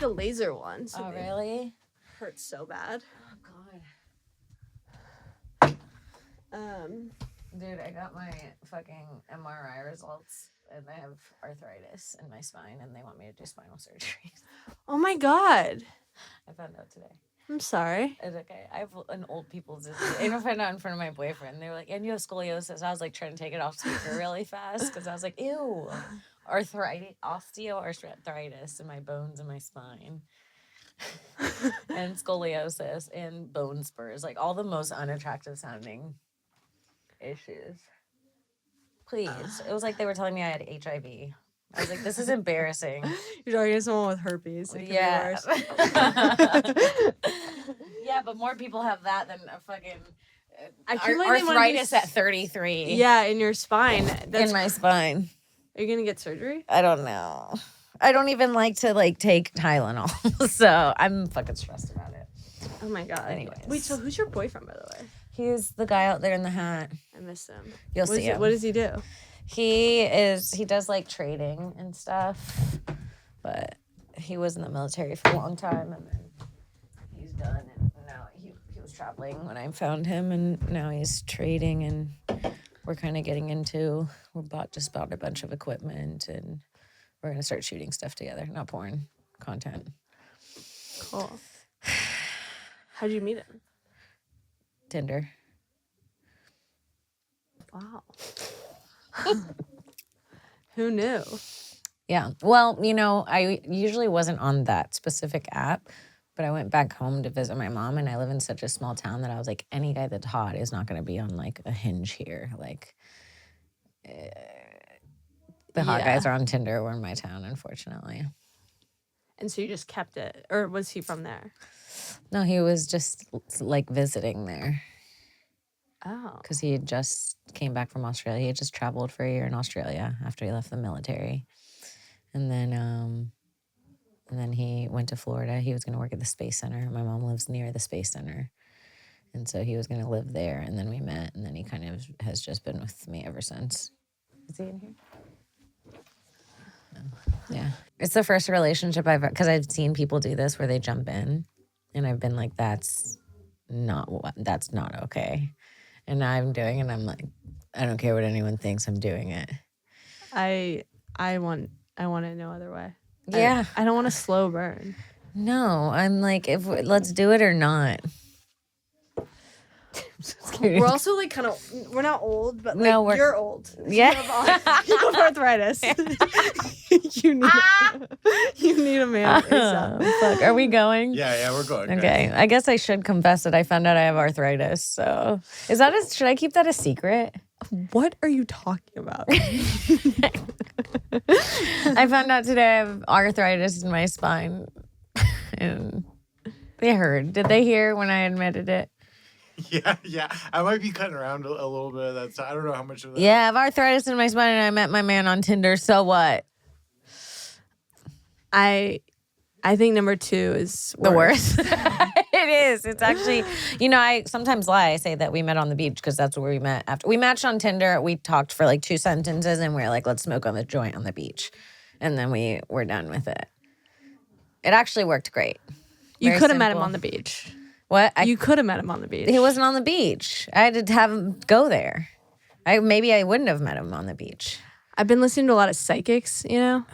a laser one. So oh, really? Hurts so bad. Oh, God. Dude, I got my fucking MRI results, and I have arthritis in my spine, and they want me to do spinal surgery. Oh, my God. I found out today. I'm sorry. It's okay. I have an old people's disease. I found out in front of my boyfriend. They were like, and you have scoliosis. I was like trying to take it off speaker really fast because I was like, ew. Osteoarthritis in my bones and my spine. And scoliosis and bone spurs. Like all the most unattractive sounding issues. Please. It was like they were telling me I had HIV. I was like, this is embarrassing. You're talking to someone with herpes. It could be worse. Yeah, but more people have that than a fucking like arthritis at 33. Yeah, in your spine. In my spine. Are you going to get surgery? I don't know. I don't even like to take Tylenol. So I'm fucking stressed about it. Oh my God. Anyways. Wait, so who's your boyfriend, by the way? He's the guy out there in the hat. I miss him. You'll see him. What does he do? He does like trading and stuff, but he was in the military for a long time and then he's done, and now he was traveling when I found him, and now he's trading, and we're kind of getting into, just bought a bunch of equipment, and we're going to start shooting stuff together, not porn, content. Cool. How'd you meet him? Tinder. Wow. Who knew? Yeah. Well, I usually wasn't on that specific app, but I went back home to visit my mom, and I live in such a small town that I was like, any guy that's hot is not going to be on like a Hinge here. Like, the hot guys are on Tinder. We're in my town, unfortunately. And so you just kept it, or was he from there? No, he was just like visiting there. Oh. Because he had just came back from Australia. He had just traveled for a year in Australia after he left the military. And then he went to Florida. He was going to work at the Space Center. My mom lives near the Space Center. And so he was going to live there. And then we met. And then he kind of has just been with me ever since. Is he in here? No. Yeah. It's the first relationship because I've seen people do this where they jump in. And I've been like, that's not okay. And now I'm doing it, and I'm like, I don't care what anyone thinks, I'm doing it. I want it no other way. Yeah. I don't want a slow burn. No, I'm like, let's do it or not. We're also like kind of, we're not old, but like no, you're old. Yeah. You have arthritis. you need a man. Fuck. Are we going? Yeah, we're going. Okay. I guess I should confess that I found out I have arthritis. So should I keep that a secret? What are you talking about? I found out today I have arthritis in my spine. And they heard. Did they hear when I admitted it? Yeah. I might be cutting around a little bit of that. So I don't know how much of that. Yeah, I have arthritis in my spine, and I met my man on Tinder. So what? I think number 2 is the worst. It is. It's actually, I sometimes lie. I say that we met on the beach because that's where we met. After we matched on Tinder, we talked for like 2 sentences, and we were like, let's smoke on the joint on the beach. And then we were done with it. It actually worked great. You could have met him on the beach. What? You could have met him on the beach. He wasn't on the beach. I had to have him go there. Maybe I wouldn't have met him on the beach. I've been listening to a lot of psychics, Oh,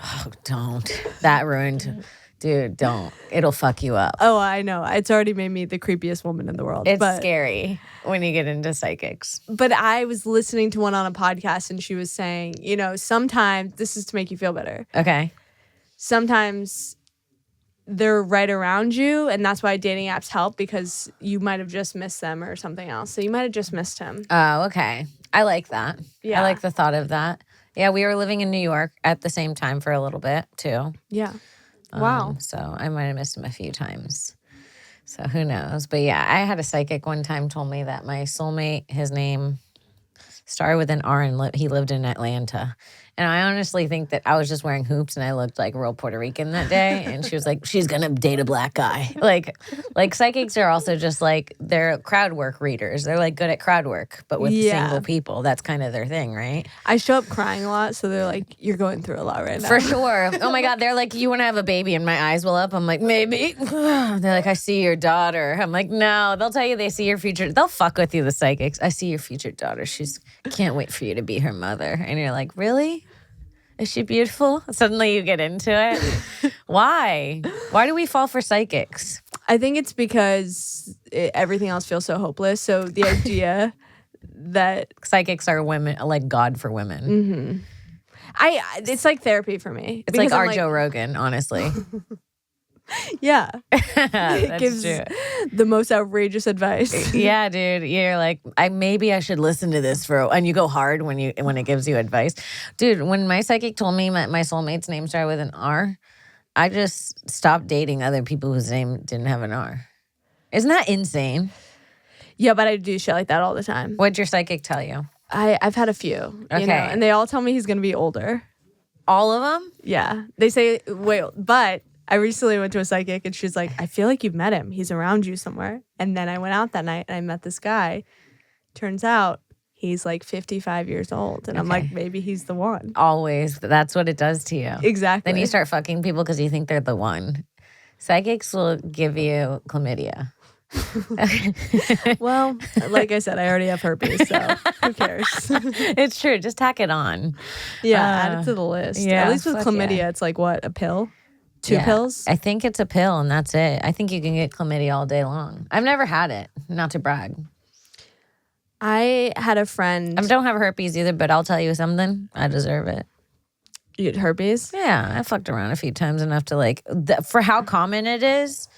don't. That ruined. Dude, don't. It'll fuck you up. Oh, I know. It's already made me the creepiest woman in the world. It's scary when you get into psychics. But I was listening to one on a podcast, and she was saying, sometimes, this is to make you feel better. Okay. Sometimes they're right around you, and that's why dating apps help, because you might have just missed them or something else. So you might have just missed him. Oh, okay. I like that. Yeah. I like the thought of that. Yeah, we were living in New York at the same time for a little bit, too. Yeah. Wow. So I might have missed him a few times. So who knows? But yeah, I had a psychic one time told me that my soulmate, his name started with an R, and he lived in Atlanta. And I honestly think that I was just wearing hoops and I looked like real Puerto Rican that day. And she was like, she's going to date a black guy. Like psychics are also just like, they're crowd work readers. They're like good at crowd work, but with single people. That's kind of their thing, right? I show up crying a lot. So they're like, you're going through a lot right now. For sure. Oh my God. They're like, you want to have a baby? And my eyes will up. I'm like, maybe. They're like, I see your daughter. I'm like, no. They'll tell you they see your future. They'll fuck with you, the psychics. I see your future daughter. She's can't wait for you to be her mother. And you're like, really? Is she beautiful? Suddenly you get into it. Why? Why do we fall for psychics? I think it's because everything else feels so hopeless. So the idea that psychics are women, like God for women. It's like therapy for me. It's like our Joe Rogan, honestly. Yeah. That's it gives true. the most outrageous advice. Yeah, dude. You're like, maybe I should listen to this and you go hard when it gives you advice. Dude, when my psychic told me my soulmate's name started with an R, I just stopped dating other people whose name didn't have an R. Isn't that insane? Yeah, but I do shit like that all the time. What'd your psychic tell you? I've had a few, okay. You know, and they all tell me he's going to be older. All of them? Yeah. They say, wait, but I recently went to a psychic and she's like, I feel like you've met him. He's around you somewhere. And then I went out that night and I met this guy. Turns out he's like 55 years old. And I'm like, maybe he's the one. Always. That's what it does to you. Exactly. Then you start fucking people because you think they're the one. Psychics will give you chlamydia. Well, like I said, I already have herpes, so who cares? It's true. Just tack it on. Yeah, add it to the list. Yeah, at least with chlamydia, it's like what, a pill? Two pills? I think it's a pill and that's it. I think you can get chlamydia all day long. I've never had it, not to brag. I had a friend. I don't have herpes either, but I'll tell you something. I deserve it. You get herpes? Yeah, I fucked around a few times enough to for how common it is,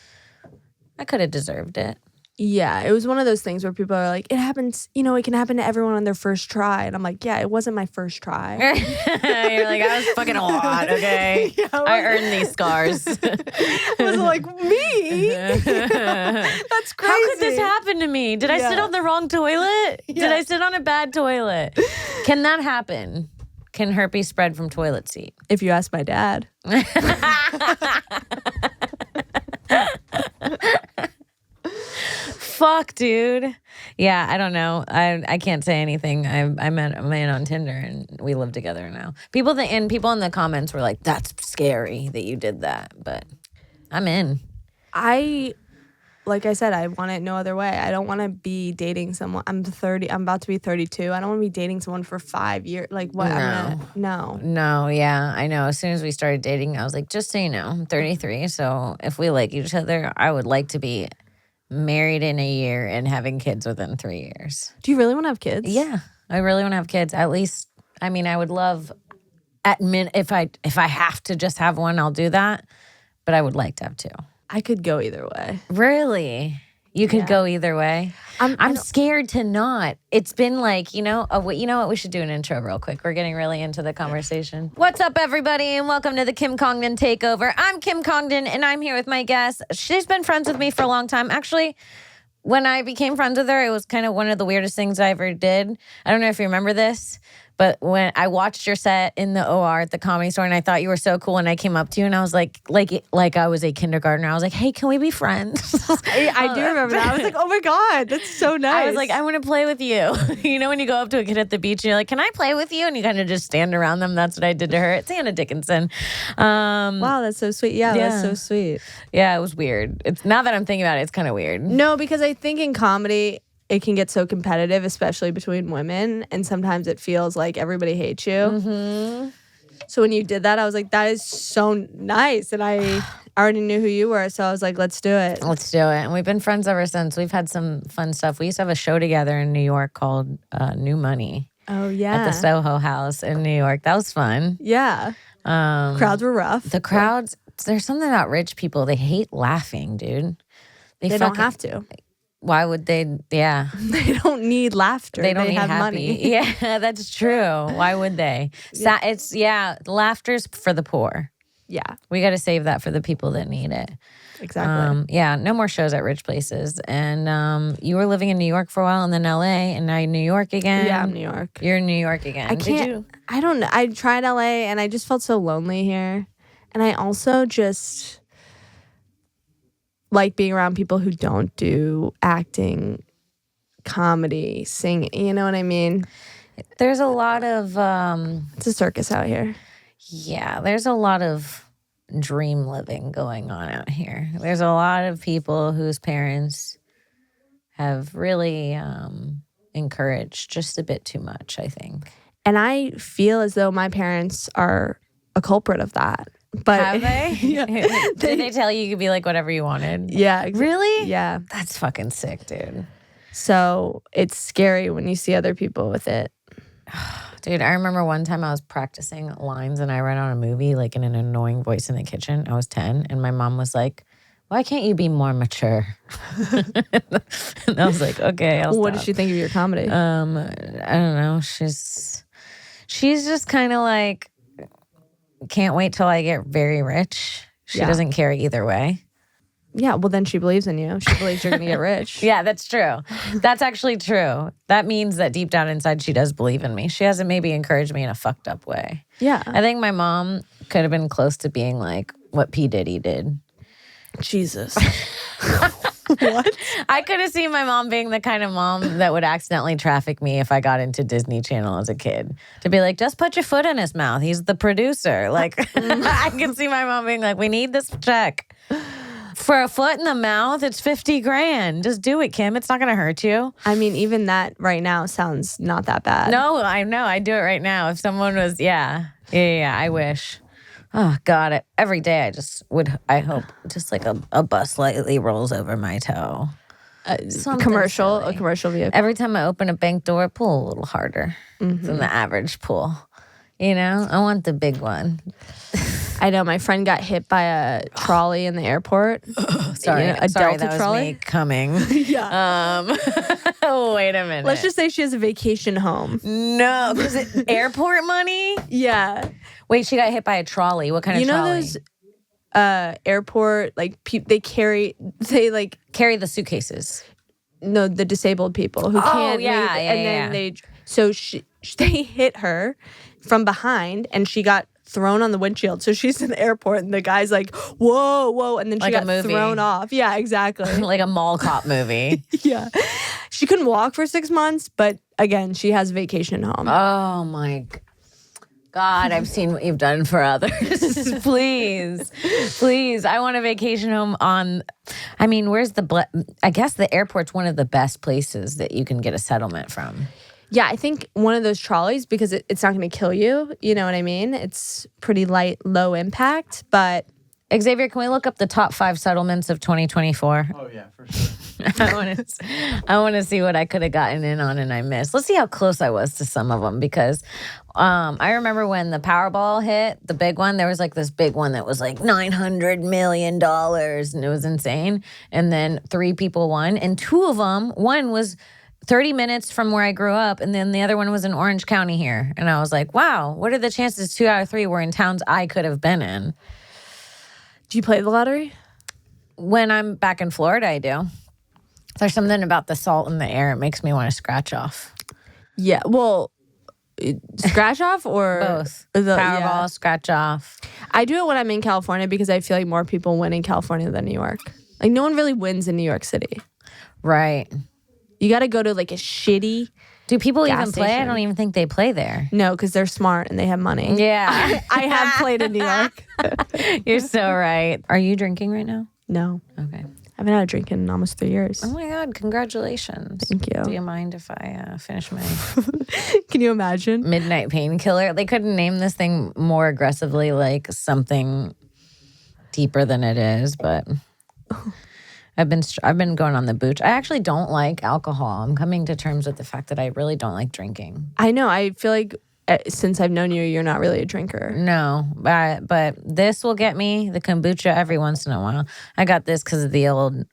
I could have deserved it. Yeah, it was one of those things where people are like, it happens, it can happen to everyone on their first try. And I'm like, yeah, it wasn't my first try. You're like, I was fucking a lot, okay? Yeah, I earned these scars. I was like, me? That's crazy. How could this happen to me? Did I sit on the wrong toilet? Yeah. Did I sit on a bad toilet? Can that happen? Can herpes spread from toilet seat? If you ask my dad. Fuck, dude. Yeah, I don't know. I can't say anything. I met a man on Tinder and we live together now. People in the comments were like, "That's scary that you did that," but I'm in. Like I said, I want it no other way. I don't want to be dating someone. I'm about to be 32. I don't want to be dating someone for 5 years. Like what? No. No, yeah, I know. As soon as we started dating, I was like, just so you know, I'm 33. So if we like each other, I would like to be married in a year and having kids within 3 years. Do you really want to have kids? Yeah, I really want to have kids. At least, I mean, I would love if I have to just have one, I'll do that. But I would like to have two. I could go either way. Really? You could go either way. I'm scared to not. It's been like, you know what? We should do an intro real quick. We're getting really into the conversation. What's up, everybody, and welcome to the Kim Congdon Takeover. I'm Kim Congdon, and I'm here with my guest. She's been friends with me for a long time. Actually, when I became friends with her, it was kind of one of the weirdest things I ever did. I don't know if you remember this, but when I watched your set in the OR at the Comedy Store, and I thought you were so cool, and I came up to you, and I was like I was a kindergartner. I was like, "Hey, can we be friends?" I do remember that. I was like, "Oh my God, that's so nice." I was like, "I want to play with you." You know, when you go up to a kid at the beach, and you're like, "Can I play with you?" And you kind of just stand around them. That's what I did to her. It's Hanna Dickinson. Wow, that's so sweet. Yeah, that's so sweet. Yeah, it was weird. It's now that I'm thinking about it, it's kind of weird. No, because I think in comedy, it can get so competitive, especially between women, and sometimes it feels like everybody hates you. Mm-hmm. So when you did that, I was like, that is so nice. And I already knew who you were, so I was like, let's do it. Let's do it. And we've been friends ever since. We've had some fun stuff. We used to have a show together in New York called New Money. Oh, yeah. At the Soho House in New York. That was fun. Yeah. Crowds were rough. The crowds, there's something about rich people. They hate laughing, dude. They don't have to. Why would they? Yeah. They don't need laughter. They don't need have happy. money. Yeah, that's true. Why would they? Laughter's for the poor. Yeah, We got to save that for the people that need it. exactly. Yeah, no more shows at rich places. And you were living in New York for a while, and then LA, and now you're in New York again. Yeah, I'm New York. You're in New York again. I don't know. I tried LA and I just felt so lonely here. And I also just like being around people who don't do acting, comedy, singing. You know what I mean? There's a lot of It's a circus out here. yeah, there's a lot of dream living going on out here. There's a lot of people whose parents have really encouraged just a bit too much, I think. And I feel as though my parents are a culprit of that. But Have they? Yeah. Did they tell you could be like whatever you wanted? Yeah. Really? Yeah. That's fucking sick, dude. So it's scary when you see other people with it. Dude, I remember one time I was practicing lines and I read on a movie like in an annoying voice in the kitchen. I was 10 and my mom was like, why can't you be more mature? And I was like, okay, I'll What stop. did she think of your comedy? I don't know. She's just kind of like, can't wait till I get very rich. She Yeah. doesn't care either way. Yeah, well, then she believes in you. She believes you're going to get rich. Yeah, that's true. That's actually true. That means that deep down inside, she does believe in me. She hasn't maybe encouraged me in a fucked up way. Yeah. I think my mom could have been close to being like what P. Diddy did. Jesus. What? I could have seen my mom being the kind of mom that would accidentally traffic me if I got into Disney Channel as a kid. To be like, just put your foot in his mouth. He's the producer. Like, I can see my mom being like, we need this check. For a foot in the mouth, it's 50 grand. Just do it, Kim. It's not going to hurt you. I mean, even that right now sounds not that bad. No, I know. I'd do it right now. If someone was, yeah, I wish. Oh, God. Every day I hope just like a bus lightly rolls over my toe. Something Commercial, silly. a commercial vehicle. Every time I open a bank door, pull a little harder than the average pull. You know, I want the big one. I know my friend got hit by a trolley in the airport. Sorry, a sorry, Delta that was trolley. me coming. Yeah. Wait a minute. Let's just say she has a vacation home. no, is it airport money? Yeah. Wait, she got hit by a trolley. What kind of You know trolley? those airport like they carry Carry the suitcases. no the disabled people who can't yeah, leave, yeah, and yeah. then they hit her from behind and she got thrown on the windshield. So she's in the airport and the guy's like, whoa, and then she Like a got movie. thrown off. Yeah, exactly. Like a mall cop movie. Yeah. She couldn't walk for 6 months, but again, she has a vacation home. Oh my God, I've seen what you've done for others. Please. I want a vacation home I mean, I guess the airport's one of the best places that you can get a settlement from. Yeah, I think one of those trolleys, because it's not going to kill you. You know what I mean? It's pretty low impact, but Xavier, can we look up the top 5 settlements of 2024? Oh yeah, for sure. I want to see what I could have gotten in on and I missed. Let's see how close I was to some of them because I remember when the Powerball hit, the big one, there was like this big one that was like $900 million and it was insane. And then 3 people won and 2 of them, one was 30 minutes from where I grew up and then the other one was in Orange County here. And I was like, wow, what are the chances 2 out of 3 were in towns I could have been in? do you play the lottery? When I'm back in Florida, I do. There's something about the salt in the air. It makes me want to scratch off. Yeah, well, scratch off or Both. the Powerball, yeah. scratch off. I do it when I'm in California because I feel like more people win in California than New York. Like no one really wins in New York City. Right. You got to go to like a shitty. Do people Gas even play? I station. don't even think they play there. No, because they're smart and they have money. Yeah. I have played in New York. You're so right. Are you drinking right now? No, Okay. I haven't had a drink in almost 3 years. Oh my God, congratulations. Thank you. Do you mind if I finish my Can you imagine? midnight painkiller? They couldn't name this thing more aggressively like something deeper than it is, but I've been going on the booch. I actually don't like alcohol. I'm coming to terms with the fact that I really don't like drinking. I know. I feel like since I've known you, you're not really a drinker. No, but this will get me the kombucha every once in a while. I got this because of the old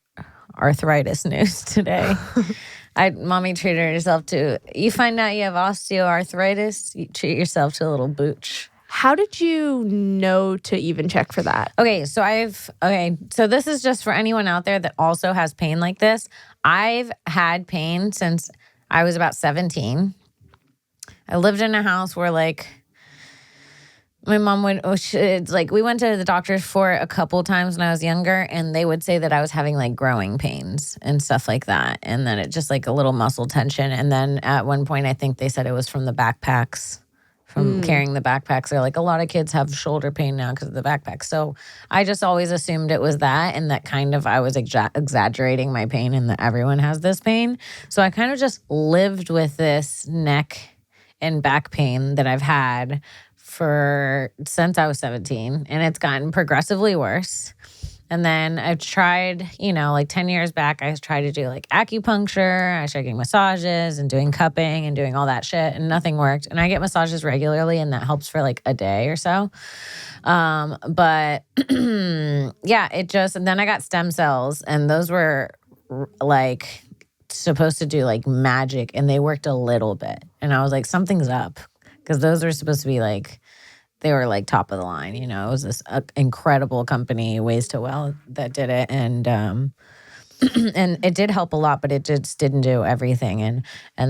arthritis news today. Mommy treated herself to. You find out you have osteoarthritis, you treat yourself to a little booch. How did you know to even check for that? Okay, so this is just for anyone out there that also has pain like this. I've had pain since I was about 17. I lived in a house where like my mom would, we went to the doctor for a couple times when I was younger, and they would say that I was having like growing pains and stuff like that. And then it just like a little muscle tension. And then at one point, I think they said it was from the backpacks, from carrying the backpacks. They're like, a lot of kids have shoulder pain now because of the backpack. So I just always assumed it was that, and that kind of I was exaggerating my pain and that everyone has this pain. So I kind of just lived with this neck and back pain that I've had since I was 17, and it's gotten progressively worse. And then I've tried, like 10 years back, I tried to do like acupuncture. I was getting massages and doing cupping and doing all that shit, and nothing worked. And I get massages regularly, and that helps for like a day or so. But yeah, and then I got stem cells, and those were like supposed to do like magic, and they worked a little bit. And I was like, something's up, because those were supposed to be like, they were like top of the line, It was this incredible company, Ways to Well, that did it, and and it did help a lot, but it just didn't do everything. And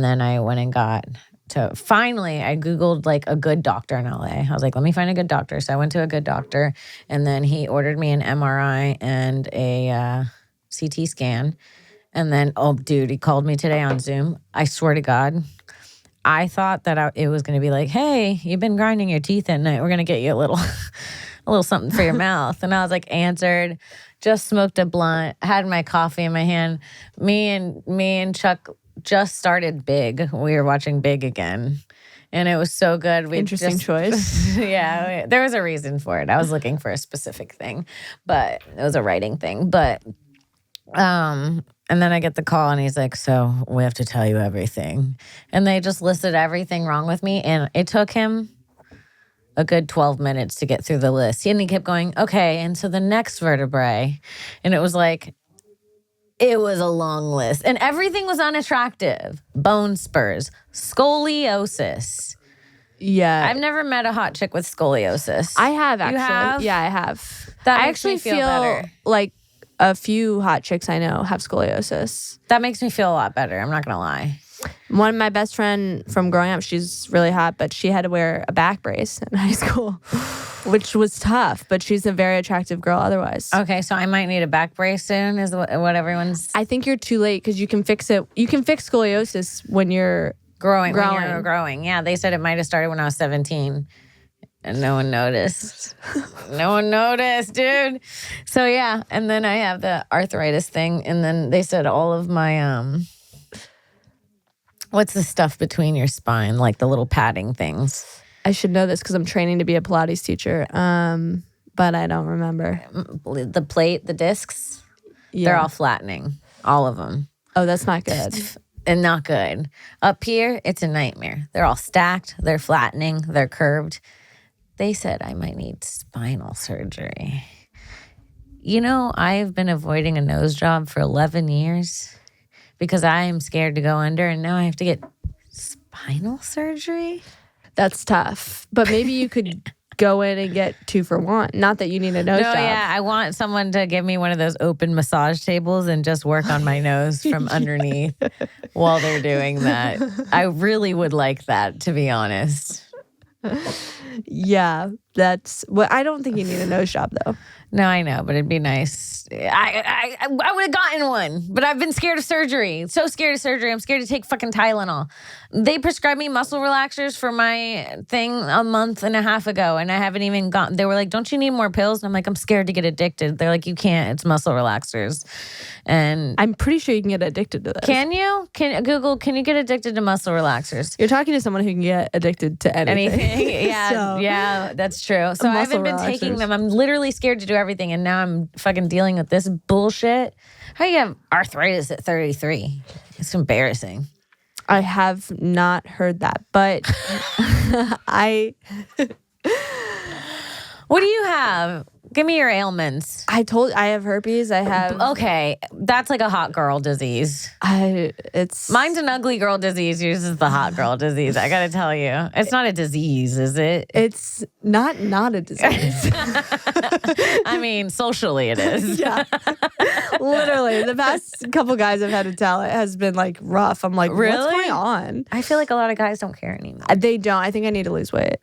then I went and I Googled like a good doctor in LA. I was like, let me find a good doctor. So I went to a good doctor, and then he ordered me an MRI and a CT scan. And then, oh, dude, he called me today on Zoom. I swear to God, I thought that it was going to be like, hey, you've been grinding your teeth at night. We're going to get you a little something for your mouth. And I was like, answered, just smoked a blunt, had my coffee in my hand. Me and Chuck just started Big. We were watching Big again. And it was so good. Interesting choice. Yeah, there was a reason for it. I was looking for a specific thing, but it was a writing thing. But and then I get the call, and he's like, so we have to tell you everything. And they just listed everything wrong with me. And it took him a good 12 minutes to get through the list. And he kept going, okay, and so the next vertebrae. And it was like, it was a long list. And everything was unattractive. Bone spurs, scoliosis. Yeah. I've never met a hot chick with scoliosis. I have, actually. You have? Yeah, I have. That I makes actually me feel better. like a few hot chicks I know have scoliosis. That makes me feel a lot better. I'm not going to lie. One of my best friend from growing up, she's really hot, but she had to wear a back brace in high school, which was tough, but she's a very attractive girl otherwise. Okay, so I might need a back brace soon, is what everyone's... I think you're too late, because you can fix it. You can fix scoliosis when you're growing. When you're growing. Yeah, they said it might have started when I was 17. And no one noticed. No one noticed, dude. So yeah, and then I have the arthritis thing, and then they said all of my what's the stuff between your spine, like the little padding things. I should know this because I'm training to be a Pilates teacher, but I don't remember. The plate, the discs, they're all flattening, all of them. Oh, that's not good. And not good. Up here, it's a nightmare. They're all stacked, they're flattening, they're curved. They said I might need spinal surgery. I've been avoiding a nose job for 11 years because I am scared to go under, and now I have to get spinal surgery? That's tough. But maybe you could go in and get 2 for 1. Not that you need a nose job. Yeah, I want someone to give me one of those open massage tables and just work on my nose from underneath while they're doing that. I really would like that, to be honest. Yeah, that's what. I don't think you need a nose job though. No, I know, but it'd be nice. I would have gotten one, but I've been scared of surgery. So scared of surgery. I'm scared to take fucking Tylenol. They prescribed me muscle relaxers for my thing a month and a half ago, and I haven't even gotten. They were like, "Don't you need more pills?" And I'm like, "I'm scared to get addicted." They're like, "You can't. It's muscle relaxers." And I'm pretty sure you can get addicted to this. Can you? Can you get addicted to muscle relaxers? You're talking to someone who can get addicted to anything. Yeah, yeah, that's true. So I haven't been taking them. I'm literally scared to do everything, and now I'm fucking dealing with this bullshit. How do you have arthritis at 33? It's embarrassing. I have not heard that, but What do you have? Give me your ailments. I have herpes. I have. Okay, that's like a hot girl disease. It's Mine's an ugly girl disease. Yours is the hot girl disease. I gotta tell you, it's not a disease, is it? It's not a disease. I mean, socially it is. Yeah, literally. The past couple guys I've had to tell, it has been like rough. I'm like, really? What's going on? I feel like a lot of guys don't care anymore. They don't. I think I need to lose weight.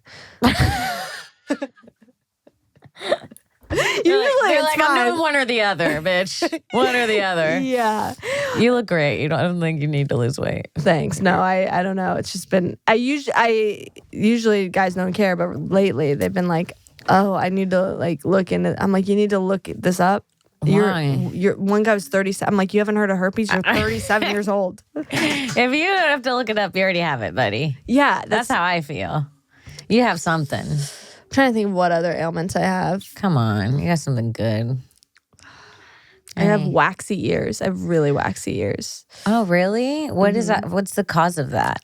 They're like, I'm doing one or the other, bitch. One or the other. Yeah. You look great. I don't think you need to lose weight. Thanks. No, I don't know. It's just been I usually guys don't care, but lately they've been like, oh, I need to like look into. I'm like, you need to look this up. Why? You're one guy was 37. I'm like, you haven't heard of herpes? You're 37 years old. If you don't have to look it up, you already have it, buddy. Yeah, That's how I feel. You have something. I'm trying to think of what other ailments I have. Come on, you got something good. I have waxy ears. I have really waxy ears. Oh, really? What is that? What's the cause of that?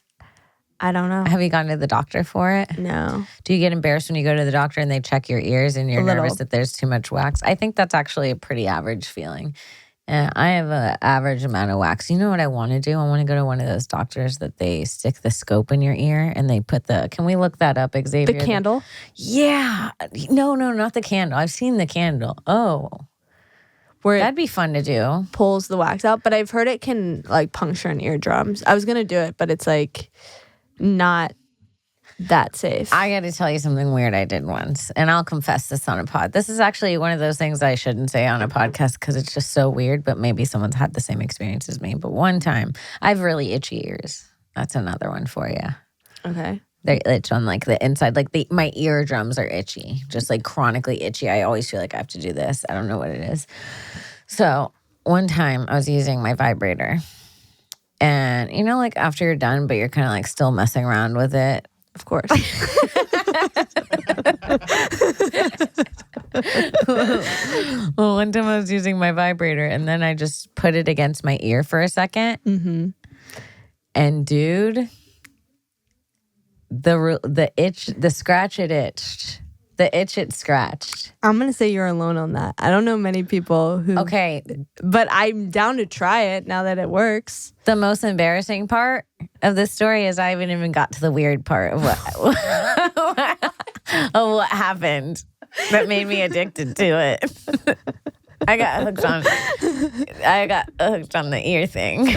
I don't know. Have you gone to the doctor for it? No. Do you get embarrassed when you go to the doctor and they check your ears and you're nervous that there's too much wax? I think that's actually a pretty average feeling. And I have an average amount of wax. You know what I want to do? I want to go to one of those doctors that they stick the scope in your ear and they put can we look that up, Xavier? The candle? Yeah. No, not the candle. I've seen the candle. Oh. Where that'd be fun to do. Pulls the wax out, but I've heard it can like puncture an eardrums. I was going to do it, but it's like not that safe. I got to tell you something weird I did once, and I'll confess this on a pod. This is actually one of those things I shouldn't say on a podcast because it's just so weird, but maybe someone's had the same experience as me. But one time, I have really itchy ears. That's another one for you. Okay. They itch on like the inside, like my eardrums are itchy, just like chronically itchy. I always feel like I have to do this. I don't know what it is. So one time I was using my vibrator, and you know, like after you're done, but you're kind of like still messing around with it. Of course. Well, one time I was using my vibrator and then I just put it against my ear for a second. Mm-hmm. And dude, the itch, the scratch it itched. The itch it scratched. I'm going to say you're alone on that. I don't know many people who... Okay. But I'm down to try it now that it works. The most embarrassing part of this story is I haven't even got to the weird part of what happened that made me addicted to it. I got hooked on the ear thing.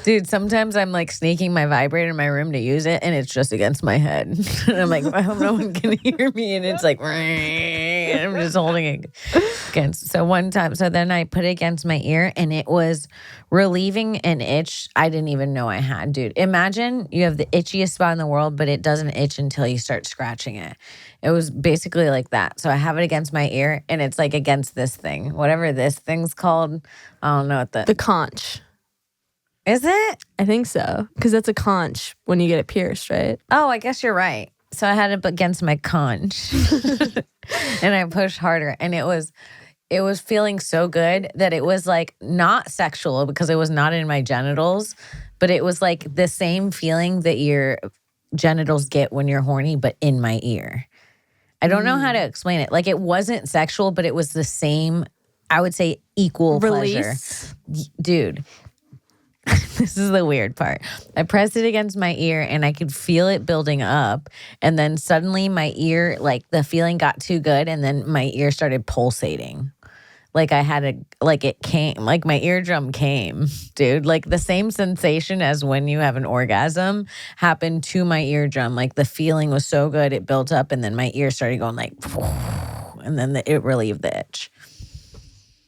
Dude, sometimes I'm like sneaking my vibrator in my room to use it and it's just against my head. And I'm like, I hope no one can hear me. And it's like, and I'm just holding it against. So one time, then I put it against my ear and it was relieving an itch I didn't even know I had, dude. Imagine you have the itchiest spot in the world, but it doesn't itch until you start scratching it. It was basically like that. So I have it against my ear and it's like against this thing. Whatever this thing's called. I don't know what the conch. Is it? I think so. Because that's a conch when you get it pierced, right? Oh, I guess you're right. So I had it against my conch. And I pushed harder. And it was feeling so good that it was like not sexual because it was not in my genitals. But it was like the same feeling that your genitals get when you're horny, but in my ear. I don't know how to explain it. Like it wasn't sexual, but it was the same, I would say equal release. Pleasure. Dude, this is the weird part. I pressed it against my ear and I could feel it building up. And then suddenly my ear, like the feeling got too good and then my ear started pulsating. Like it came, like my eardrum came, dude. Like the same sensation as when you have an orgasm happened to my eardrum. Like the feeling was so good, it built up, and then my ear started going like, and then it relieved the itch.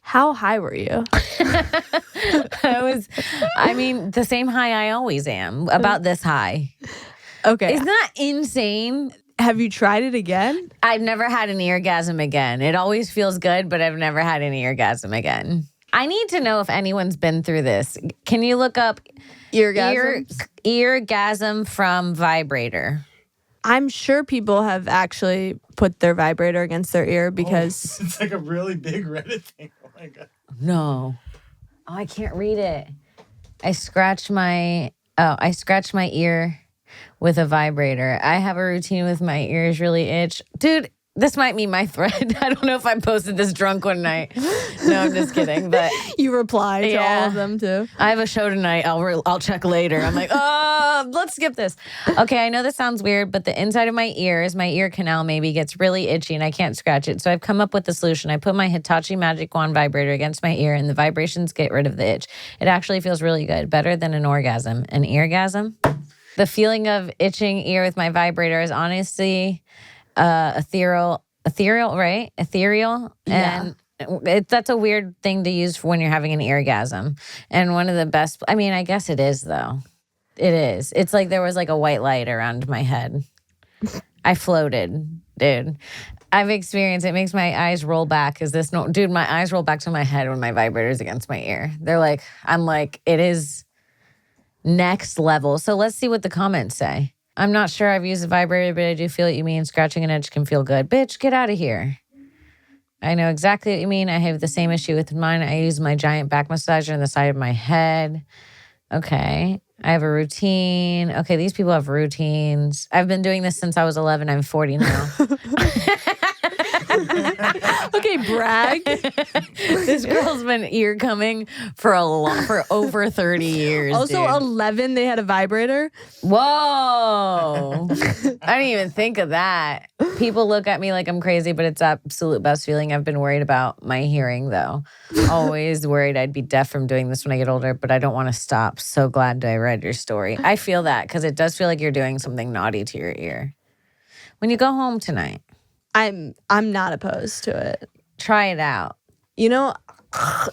How high were you? The same high I always am, about this high. Okay. Isn't that insane? Have you tried it again? I've never had an eargasm again. It always feels good, but I've never had an eargasm again. I need to know if anyone's been through this. Can you look up eargasm from vibrator? I'm sure people have actually put their vibrator against their ear because... it's like a really big Reddit thing. Oh, my God. No. Oh, I can't read it. I scratched my ear with a vibrator. I have a routine with my ears really itch. Dude, This might be my thread. I don't know if I posted this drunk one night. No, I'm just kidding. But you reply to all of them too. I have a show tonight. I'll check later. I'm like, let's skip this. Okay, I know this sounds weird, but the inside of my ear canal maybe gets really itchy and I can't scratch it. So I've come up with a solution. I put my Hitachi Magic Wand vibrator against my ear and the vibrations get rid of the itch. It actually feels really good. Better than an orgasm. An eargasm? The feeling of itching ear with my vibrator is honestly... ethereal, right? Ethereal. Yeah. And that's a weird thing to use for when you're having an eargasm. And one of the best, I mean, I guess it is though. It is. It's like there was like a white light around my head. I floated, dude. I've experienced it. Makes my eyes roll back. Dude, my eyes roll back to my head when my vibrator's against my ear. I'm like, it is next level. So let's see what the comments say. I'm not sure I've used a vibrator, but I do feel what you mean. Scratching an itch can feel good. Bitch, get out of here. I know exactly what you mean. I have the same issue with mine. I use my giant back massager on the side of my head. Okay. I have a routine. Okay, these people have routines. I've been doing this since I was 11. I'm 40 now. Okay, brag. This girl's been ear coming for over 30 years. Also, dude. 11, they had a vibrator. Whoa. I didn't even think of that. People look at me like I'm crazy, but it's the absolute best feeling. I've been worried about my hearing, though. Always worried I'd be deaf from doing this when I get older, but I don't want to stop. So glad I read your story. I feel that because it does feel like you're doing something naughty to your ear. When you go home tonight, I'm not opposed to it. try it out. You know,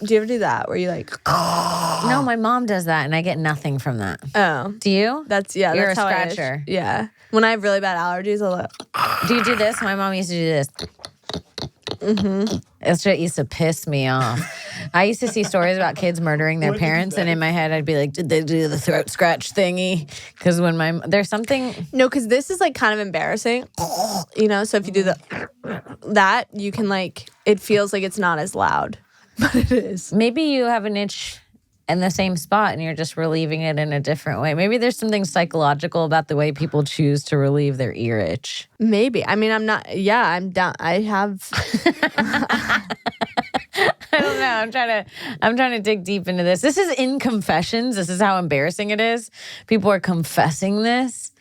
do you ever do that where you like? No, my mom does that, and I get nothing from that. Oh, Do you? you're You're that's a how scratcher. Yeah. When I have really bad allergies, I'll like. Do you do this? My mom used to do this. Mm-hmm. That shit used to piss me off. I used to see stories about kids murdering their parents, and in my head, I'd be like, did they do the throat scratch thingy? Because when there's something... No, because this is like kind of embarrassing, you know? So if you do that, you can like, it feels like it's not as loud, but it is. Maybe you have an itch in the same spot and you're just relieving it in a different way. Maybe there's something psychological about the way people choose to relieve their ear itch. Maybe. I mean, I'm down. I have... I don't know. I'm trying to dig deep into this. This is in confessions. This is how embarrassing it is. People are confessing this.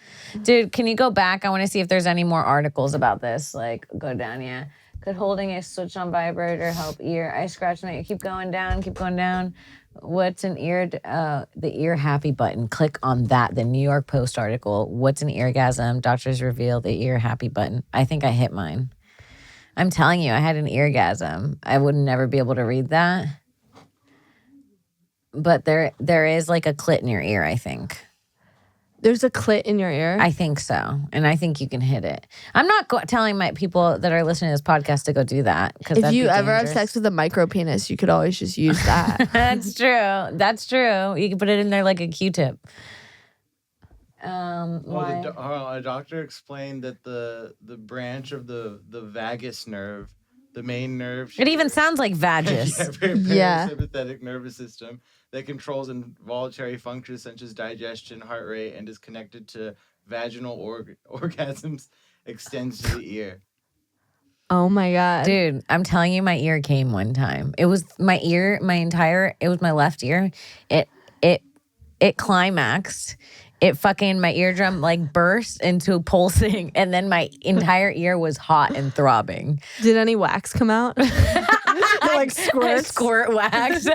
Dude, can you go back? I want to see if there's any more articles about this. Like, go down, yeah. Could holding a switch on vibrator help ear? I scratch my ear. Keep going down. What's an ear? The ear happy button. Click on that. The New York Post article. What's an eargasm? Doctors reveal the ear happy button. I think I hit mine. I'm telling you, I had an eargasm. I would never be able to read that. But there is like a clit in your ear, I think. There's a clit in your ear? I think so. And I think you can hit it. I'm not telling my people that are listening to this podcast to go do that. If you ever have sex with a micro penis, you could always just use that. That's true. You can put it in there like a Q-tip. A doctor explained that the branch of the vagus nerve, the main nerve. It even sounds like vagus. Parasympathetic nervous system that controls involuntary functions such as digestion, heart rate, and is connected to vaginal orgasms, extends to the ear. Oh my God. Dude, I'm telling you, my ear came one time. It was my ear, it was my left ear. It climaxed. It fucking, my eardrum like burst into pulsing, and then my entire ear was hot and throbbing. Did any wax come out? Like squirts? Squirt wax.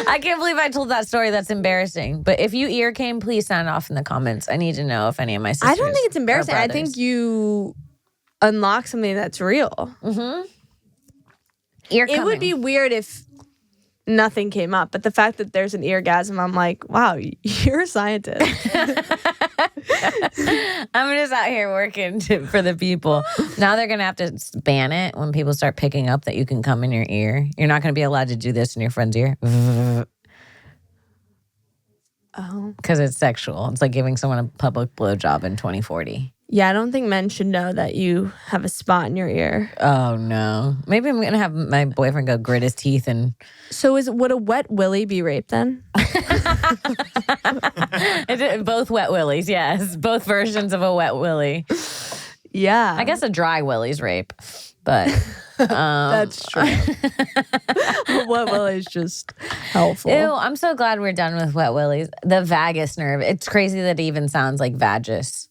I can't believe I told that story. That's embarrassing. But if you ear came, please sound off in the comments. I need to know if any of my sisters. I don't think it's embarrassing. I think you unlock something that's real. Mm-hmm. Ear coming. It would be weird if nothing came up, but the fact that there's an eargasm, I'm like, wow, you're a scientist. I'm just out here working for the people. Now they're going to have to ban it when people start picking up that you can come in your ear. You're not going to be allowed to do this in your friend's ear. Oh. Because it's sexual. It's like giving someone a public blowjob in 2040. Yeah, I don't think men should know that you have a spot in your ear. Oh, no. Maybe I'm going to have my boyfriend go grit his teeth and... So would a wet willy be rape then? Both wet willies, yes. Both versions of a wet willy. Yeah. I guess a dry Willie's rape, but That's true. Wet Willie's just helpful. Ew, I'm so glad we're done with wet Willie's. The vagus nerve. It's crazy that it even sounds like vagus.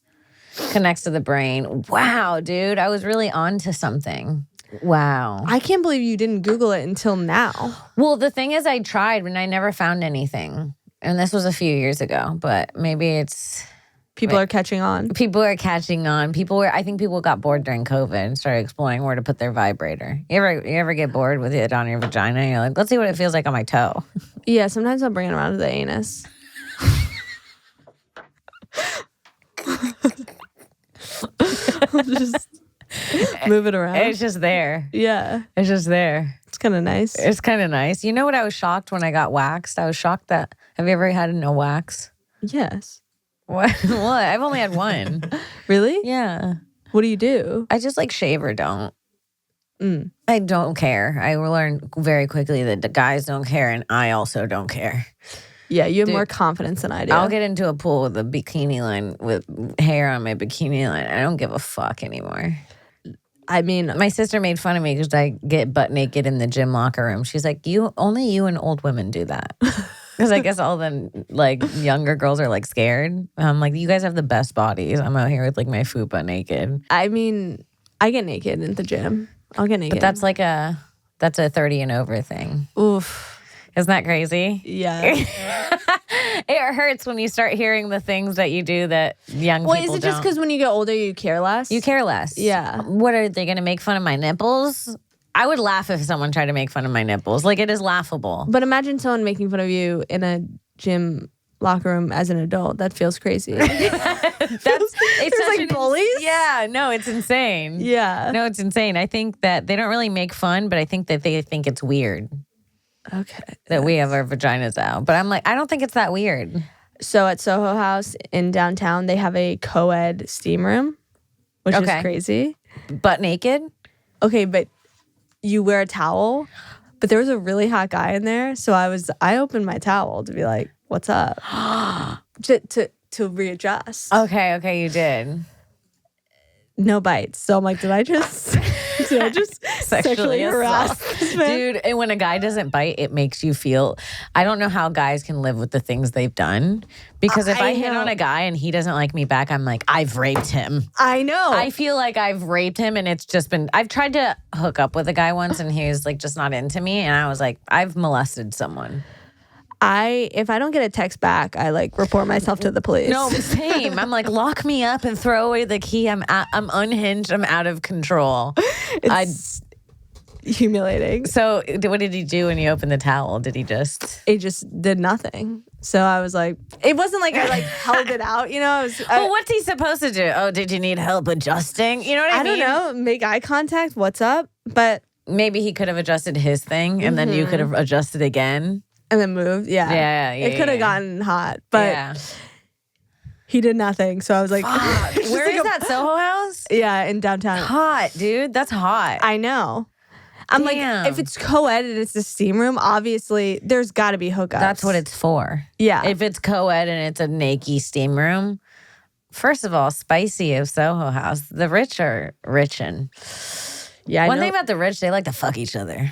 Connects to the brain. Wow, dude. I was really on to something. Wow. I can't believe you didn't Google it until now. Well, the thing is I tried and I never found anything. And this was a few years ago, but maybe it's... People are catching on. People are catching on. I think people got bored during COVID and started exploring where to put their vibrator. You ever get bored with it on your vagina? You're like, let's see what it feels like on my toe. Yeah, sometimes I'll bring it around to the anus. I'll just move it around. It's just there. Yeah. It's just there. It's kind of nice. It's kind of nice. You know what I was shocked when I got waxed? I was shocked that, have you ever had no wax? Yes. What? I've only had one. Really? Yeah. What do you do? I just like shave or don't. I don't care. I learned very quickly that the guys don't care and I also don't care. Yeah, you have more confidence than I do. I'll get into a pool with a bikini line with hair on my bikini line. I don't give a fuck anymore. I mean, My sister made fun of me because I get butt naked in the gym locker room. She's like, only you and old women do that. Because I guess all the like younger girls are like scared. I'm like, you guys have the best bodies. I'm out here with like my fupa naked. I mean, I get naked at the gym. I'll get naked. But that's a 30 and over thing. Oof. Isn't that crazy? Yeah. It hurts when you start hearing the things that you do that young people don't. Well, is it just because when you get older, you care less? You care less. Yeah. What, are they going to make fun of my nipples? I would laugh if someone tried to make fun of my nipples. Like, it is laughable. But imagine someone making fun of you in a gym locker room as an adult. That feels crazy. It's like bullies? Yeah, no, it's insane. Yeah. No, it's insane. I think that they don't really make fun, but I think that they think it's weird Okay. that we have our vaginas out. But I'm like, I don't think it's that weird. So at Soho House in downtown, they have a Coed steam room, which is Okay. crazy. Butt naked? Okay, but you wear a towel. But there was a really hot guy in there, so I opened my towel to be like, "What's up?" to readjust. Okay, you did. No bites. So I'm like, did I just sexually harass this man? Dude, and when a guy doesn't bite, it makes you feel, I don't know how guys can live with the things they've done. Because if I hit on a guy and he doesn't like me back, I'm like, I've raped him. I know. I feel like I've raped him and it's just been, I've tried to hook up with a guy once and he was like just not into me. And I was like, I've molested someone. If I don't get a text back, I like report myself to the police. No, same. I'm like, lock me up and throw away the key. I'm unhinged. I'm out of control. It's humiliating. So what did he do when you opened the towel? Did he just? It just did nothing. So I was like, it wasn't like I like held it out, you know. Well, what's he supposed to do? Oh, did you need help adjusting? You know what I mean? I don't know. Make eye contact. What's up? But maybe he could have adjusted his thing and then you could have adjusted again. And then moved. Yeah. Yeah. It could have gotten hot, but he did nothing. So I was like, where is that Soho House? Yeah, in downtown. Hot, dude. That's hot. I know. I'm like, if it's co-ed and it's the steam room, obviously there's got to be hookups. That's what it's for. Yeah. If it's co-ed and it's a naked steam room, first of all, spicy of Soho House. The rich are richin'. Yeah. One thing about the rich, they like to fuck each other.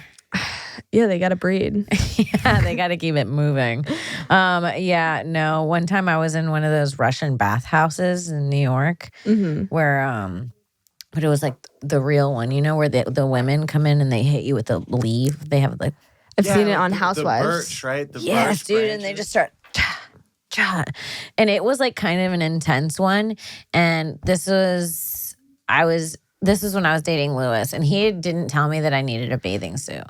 Yeah, they got to breed. Yeah, they got to keep it moving. One time I was in one of those Russian bathhouses in New York where, but it was like the real one, you know, where the women come in and they hit you with a leaf. They have like, I've seen it on Housewives. The birch, right? The yes, birch dude, branches. and they just start. And it was like kind of an intense one. And this was when I was dating Lewis, and he didn't tell me that I needed a bathing suit.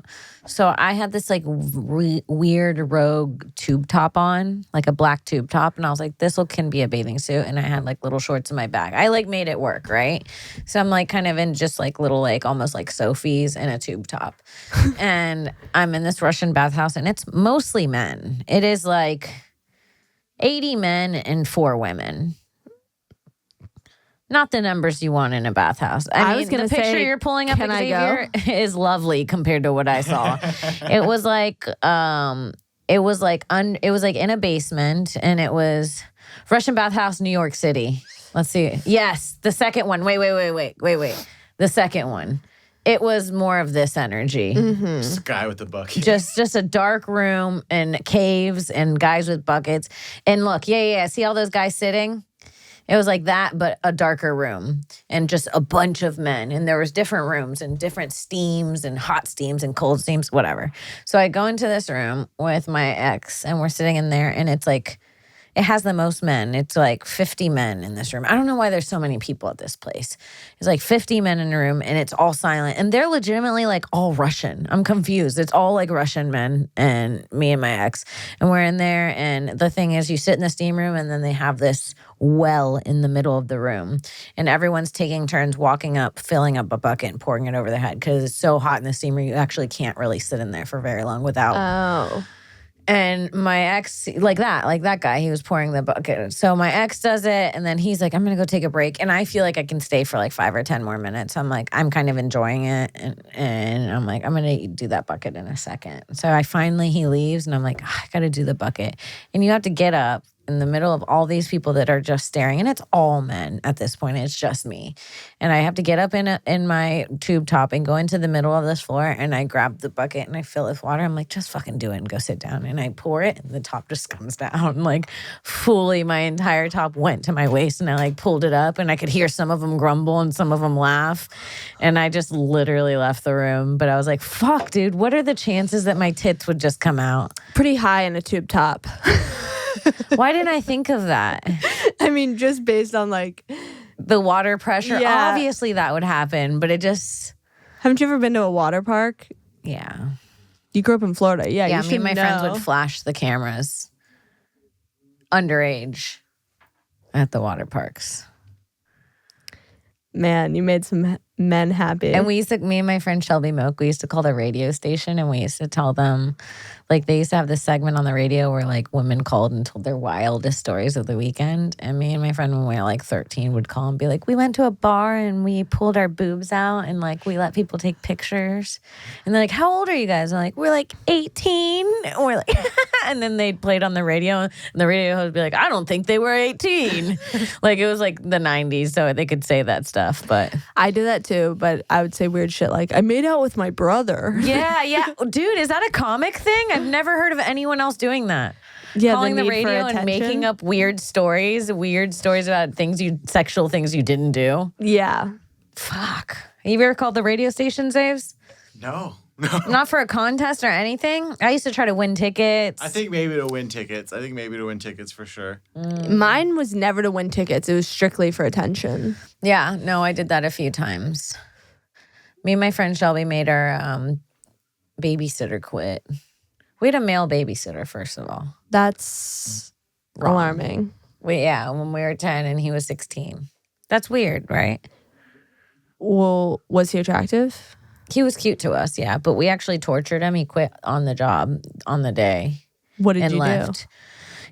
So I had this like weird rogue tube top on, like a black tube top. And I was like, this can be a bathing suit. And I had like little shorts in my bag. I like made it work, right? So I'm like kind of in just like little like almost like Sophie's and a tube top. And I'm in this Russian bathhouse and it's mostly men. It is like 80 men and 4 women. Not the numbers you want in a bathhouse. I mean, was gonna the picture say, you're pulling up, can I Xavier, is lovely compared to what I saw. It was like it was like in a basement, and it was Russian bathhouse, New York City. Let's see. Yes, the second one. Wait. The second one. It was more of this energy. Just a guy with a bucket. Just a dark room and caves and guys with buckets. And look, yeah. See all those guys sitting? It was like that, but a darker room and just a bunch of men. And there was different rooms and different steams and hot steams and cold steams, whatever. So I go into this room with my ex and we're sitting in there and it's like, it has the most men. It's like 50 men in this room. I don't know why there's so many people at this place. It's like 50 men in a room and it's all silent. And they're legitimately like all Russian. I'm confused. It's all like Russian men and me and my ex. And we're in there. And the thing is you sit in the steam room and then they have this well in the middle of the room. And everyone's taking turns walking up, filling up a bucket and pouring it over their head because it's so hot in the steam room. You actually can't really sit in there for very long without... Oh. And my ex, like that guy, he was pouring the bucket. So my ex does it, and then he's like, I'm going to go take a break. And I feel like I can stay for like 5 or 10 more minutes. I'm like, I'm kind of enjoying it. And I'm like, I'm going to do that bucket in a second. So he leaves, and I'm like, I got to do the bucket. And you have to get up in the middle of all these people that are just staring. And it's all men at this point. It's just me. And I have to get up in my tube top and go into the middle of this floor. And I grab the bucket and I fill it with water. I'm like, just fucking do it and go sit down. And I pour it and the top just comes down. Like fully my entire top went to my waist. And I like pulled it up and I could hear some of them grumble and some of them laugh. And I just literally left the room. But I was like, fuck, dude, what are the chances that my tits would just come out? Pretty high in a tube top. Why didn't I think of that? I mean, just based on like the water pressure. Yeah. Obviously that would happen, but it just... Haven't you ever been to a water park? Yeah. You grew up in Florida. Yeah, Yeah, you me and my know. friends would flash the cameras underage at the water parks. Man, you made some men happy. And me and my friend Shelby Moak, we used to call the radio station and we used to tell them, like they used to have this segment on the radio where like women called and told their wildest stories of the weekend. And me and my friend when we were like 13 would call and be like, we went to a bar and we pulled our boobs out and like we let people take pictures. And they're like, how old are you guys? And I'm like, we're like 18. And we're like, and then they'd play it on the radio and the radio host would be like, I don't think they were 18. Like it was like the 90s, so they could say that stuff. But I do that too, but I would say weird shit like, I made out with my brother. yeah. Dude, is that a comic thing? I've never heard of anyone else doing that. Yeah, calling the need for radio and attention. making up weird stories about sexual things you didn't do. Yeah. Fuck. Have you ever called the radio station, Zaves? No. Not for a contest or anything? I used to try to win tickets. I think maybe to win tickets. For sure. Mine was never to win tickets. It was strictly for attention. Yeah, no, I did that a few times. Me and my friend Shelby made our babysitter quit. We had a male babysitter, first of all. That's Wrong. alarming. When we were 10 and he was 16. That's weird, right? Well, was he attractive? He was cute to us, yeah. But we actually tortured him. He quit on the job on the day. What did and you left.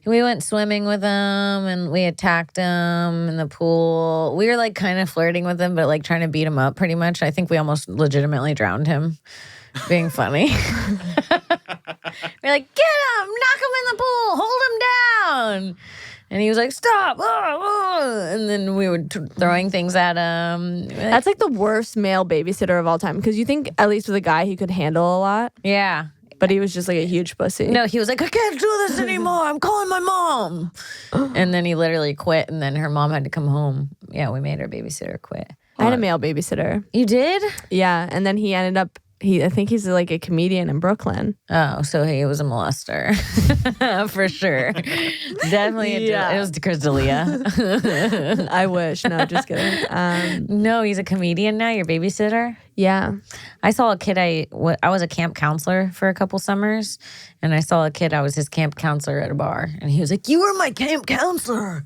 We went swimming with him and we attacked him in the pool. We were like kind of flirting with him, but like trying to beat him up pretty much. I think we almost legitimately drowned him, being funny. We're like, get him, knock him in the pool, hold him down. And he was like, stop. And then we were throwing things at him. That's like the worst male babysitter of all time. Because you think, at least with a guy, he could handle a lot. Yeah. But he was just like a huge pussy. No, he was like, I can't do this anymore. I'm calling my mom. And then he literally quit. And then her mom had to come home. Yeah, we made her babysitter quit. I had a male babysitter. You did? Yeah. And then he ended up, I think he's like a comedian in Brooklyn. Oh, so he was a molester. For sure. Definitely. Yeah. It was Chris D'Elia. I wish. No, just kidding. No, he's a comedian now, your babysitter? Yeah. I saw a kid, I was a camp counselor for a couple summers, and I saw a kid, I was his camp counselor at a bar, and he was like, you were my camp counselor.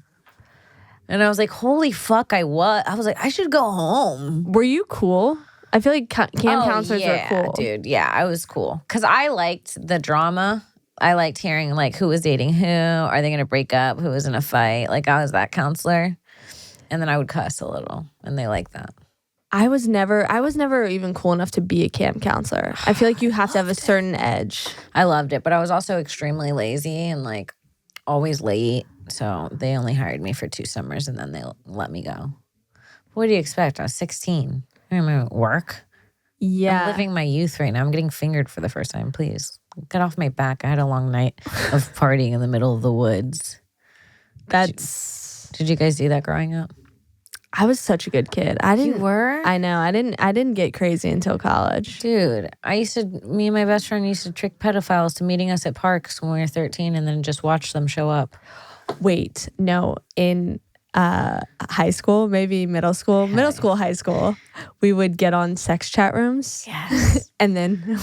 And I was like, holy fuck, I was. I was like, I should go home. Were you cool? I feel like camp counselors are cool. Dude. Yeah, I was cool. Because I liked the drama. I liked hearing, like, who was dating who. Are they going to break up? Who was in a fight? Like, I was that counselor. And then I would cuss a little. And they liked that. I was never even cool enough to be a camp counselor. I feel like you have to have a certain edge. I loved it. But I was also extremely lazy and, like, always late. So they only hired me for 2 summers and then they let me go. What do you expect? I was 16. I'm going to work. Yeah. I'm living my youth right now. I'm getting fingered for the first time. Please get off my back. I had a long night of partying in the middle of the woods. Did you guys do that growing up? I was such a good kid. You were? I know. I didn't get crazy until college. Dude, me and my best friend used to trick pedophiles to meeting us at parks when we were 13 and then just watch them show up. Wait, no. In high school, maybe middle school, high school, we would get on sex chat rooms. Yes. And then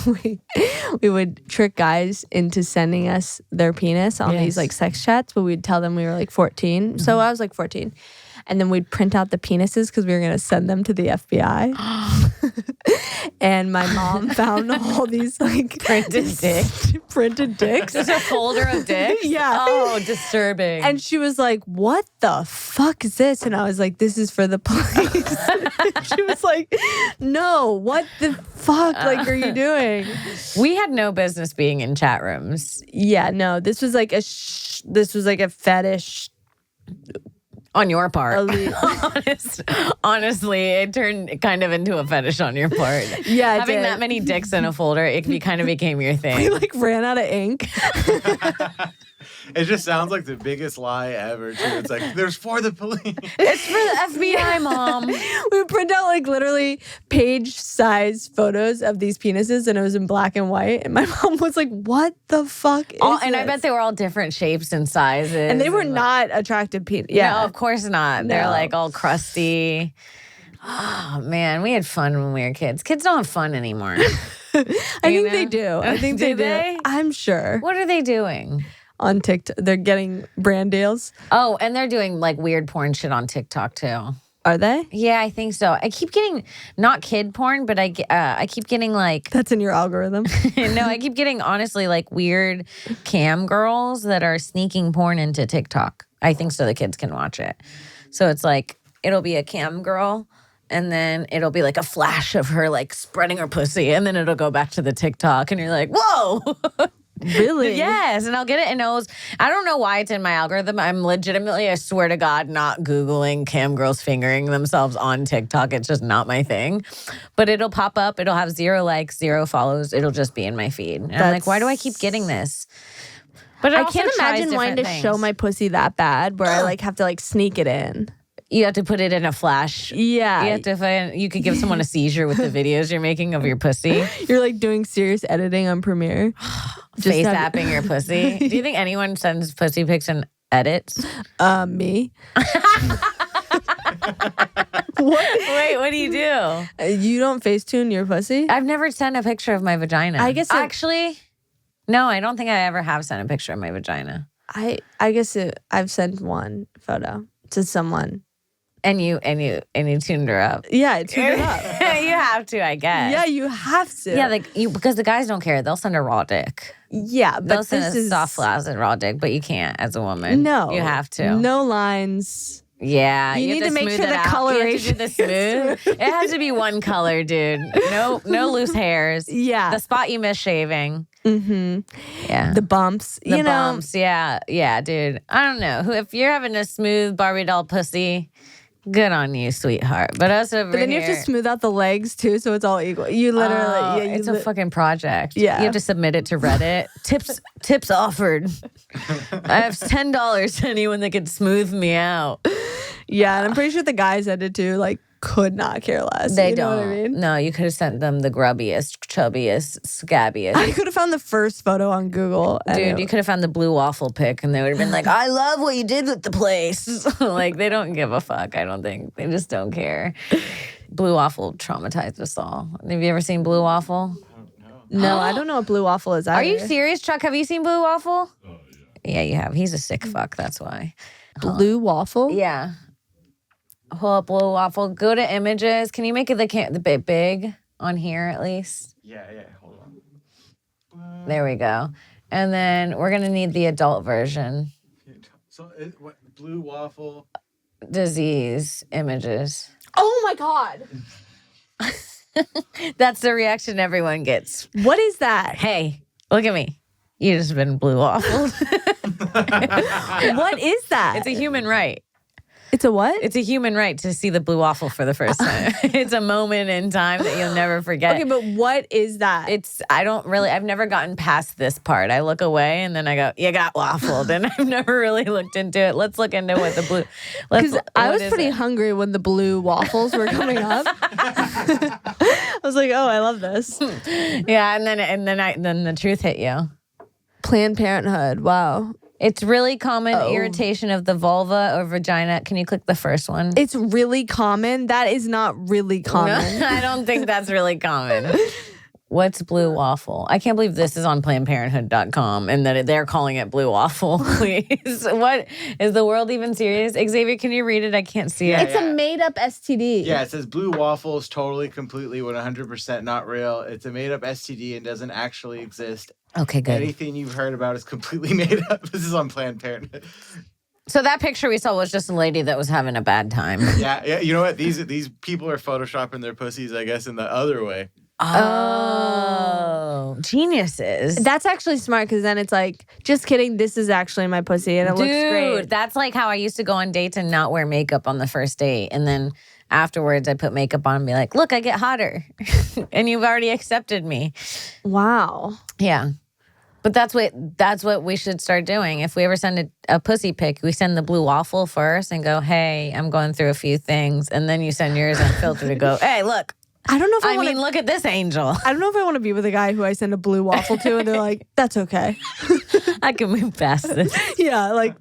we would trick guys into sending us their penis on these like sex chats, but we'd tell them we were like 14. Mm-hmm. So I was like 14. And then we'd print out the penises because we were going to send them to the FBI. And my mom found all these like printed dicks. There's a folder of dicks? Yeah. Oh, disturbing. And she was like, what the fuck is this? And I was like, this is for the police. She was like, no, what the fuck like are you doing? We had no business being in chat rooms. Yeah, no, this was like a fetish. On your part. Honestly, it turned kind of into a fetish on your part. Yeah, having that many dicks in a folder, kind of became your thing. We like ran out of ink. It just sounds like the biggest lie ever, too. It's like, there's for the police. It's for the FBI, Mom. We would print out like literally page-size photos of these penises, and it was in black and white. And my mom was like, what the fuck is And this? I bet they were all different shapes and sizes. And they were not attractive penises. Yeah. No, of course not. They're like all crusty. Oh, man, we had fun when we were kids. Kids don't have fun anymore. I think they do. I think Do they they? do. I'm sure. What are they doing? On TikTok, they're getting brand deals. Oh, and they're doing like weird porn shit on TikTok too. Are they? Yeah, I think so. I keep getting not kid porn, but I keep getting like that's in your algorithm. No, I keep getting honestly like weird cam girls that are sneaking porn into TikTok. I think so the kids can watch it. So it's like it'll be a cam girl. And then it'll be like a flash of her like spreading her pussy, and then it'll go back to the TikTok, and you're like, whoa. Really? Yes, and I'll get it and knows. I don't know why it's in my algorithm. I'm legitimately, I swear to God, not Googling cam girls fingering themselves on TikTok. It's just not my thing. But it'll pop up. It'll have 0 likes, 0 follows. It'll just be in my feed. And I'm like, why do I keep getting this? But I can't imagine wanting to show my pussy that bad where I like have to like sneak it in. You have to put it in a flash. Yeah. You have to find, you could give someone a seizure with the videos you're making of your pussy. You're like doing serious editing on Premiere. Face apping your pussy. Do you think anyone sends pussy pics and edits? Me. What? Wait, what do you do? You don't Facetune your pussy? I've never sent a picture of my vagina. I guess actually, no, I don't think I ever have sent a picture of my vagina. I guess I've sent one photo to someone. And you tuned her up. Yeah, I tuned her up. You have to, I guess. Yeah, you have to. Yeah, like because the guys don't care. They'll send a raw dick. Yeah, but they'll send a soft flaccid raw dick, but you can't as a woman. No, you have to. No lines. Yeah, you need to make sure the coloration. You have to do the smooth. It has to be one color, dude. No loose hairs. Yeah, the spot you miss shaving. Mm-hmm. Yeah, the bumps. The bumps. Yeah, dude. I don't know if you're having a smooth Barbie doll pussy. Good on you, sweetheart. But us over here. But then you have to smooth out the legs too, so it's all equal. You literally, it's a fucking project. Yeah, you have to submit it to Reddit. Tips offered. I have $10 to anyone that could smooth me out. Yeah, and I'm pretty sure the guys had it too. Like, could not care less. They you don't. Know what I mean? No, you could have sent them the grubbiest, chubbiest, scabbiest. I could have found the first photo on Google. Dude, you could have found the blue waffle pic and they would have been like, I love what you did with the place. Like, they don't give a fuck, I don't think. They just don't care. Blue waffle traumatized us all. Have you ever seen blue waffle? No, I don't know what blue waffle is either. Are you serious, Chuck? Have you seen blue waffle? Oh, yeah. Yeah, you have. He's a sick fuck, that's why. Blue waffle? Yeah. Pull up blue waffle. Go to images. Can you make it the bit big on here at least? Yeah. Hold on. There we go. And then we're gonna need the adult version. So, what blue waffle? Disease images. Oh my God. That's the reaction everyone gets. What is that? Hey, look at me. You just been blue waffled. What is that? It's a human right. It's a what? It's a human right to see the blue waffle for the first time. It's a moment in time that you'll never forget. Okay, but what is that? I've never gotten past this part. I look away and then I go, you got waffled. And I've never really looked into it. Let's look into what the blue. Because I was pretty hungry when the blue waffles were coming up. I was like, oh, I love this. Yeah, and then the truth hit you. Planned Parenthood. Wow. It's really common irritation of the vulva or vagina. Can you click the first one? It's really common. That is not really common. No, I don't think that's really common. What's blue waffle? I can't believe this is on PlannedParenthood.com and that they're calling it blue waffle. Please. What? Is the world even serious? Xavier, can you read it? I can't see it. It's a made-up STD. Yeah, it says blue waffle is totally, completely, 100% not real. It's a made-up STD and doesn't actually exist. Okay, good. Anything you've heard about is completely made up. This is on Planned Parenthood. So that picture we saw was just a lady that was having a bad time. Yeah. You know what? These people are photoshopping their pussies, I guess, in the other way. Oh, geniuses. That's actually smart because then it's like, just kidding, this is actually my pussy and it looks great. That's like how I used to go on dates and not wear makeup on the first date. And then afterwards I put makeup on and be like, look, I get hotter. And you've already accepted me. Wow. Yeah. But that's what we should start doing. If we ever send a pussy pic, we send the blue waffle first and go, hey, I'm going through a few things. And then you send yours unfiltered to go, hey, look. I don't know if I mean, look at this angel. I don't know if I want to be with a guy who I send a blue waffle to and they're like, that's okay. I can move past this. Yeah, like,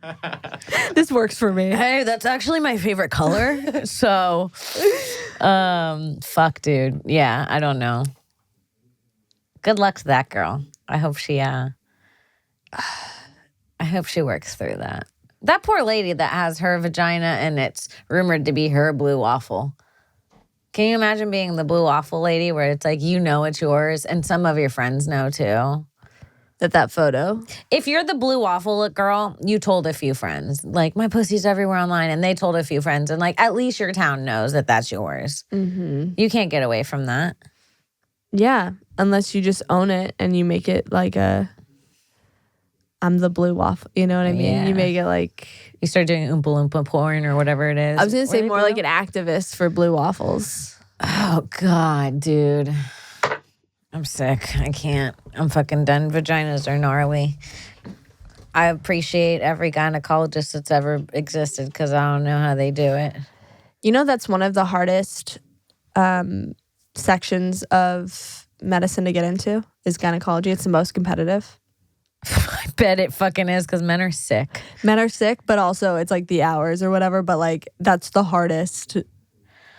this works for me. Hey, that's actually my favorite color. So, fuck, dude. Yeah, I don't know. Good luck to that girl. I hope she works through that. That poor lady that has her vagina and it's rumored to be her blue waffle. Can you imagine being the blue waffle lady where it's like, you know it's yours and some of your friends know too? That photo. If you're the blue waffle girl, you told a few friends. Like, my pussy's everywhere online. And they told a few friends. And like, at least your town knows that that's yours. Mm-hmm. You can't get away from that. Yeah, unless you just own it and you make it like I'm the blue waffle. You know what I mean? Yeah. You make it like... You start doing Oompa Loompa porn or whatever it is. I was going to say more like an activist for blue waffles. Oh, God, dude. I'm sick. I can't. I'm fucking done. Vaginas are gnarly. I appreciate every gynecologist that's ever existed because I don't know how they do it. You know, that's one of the hardest sections of medicine to get into is gynecology. It's the most competitive. I bet it fucking is because men are sick. Men are sick, but also it's like the hours or whatever. But like that's the hardest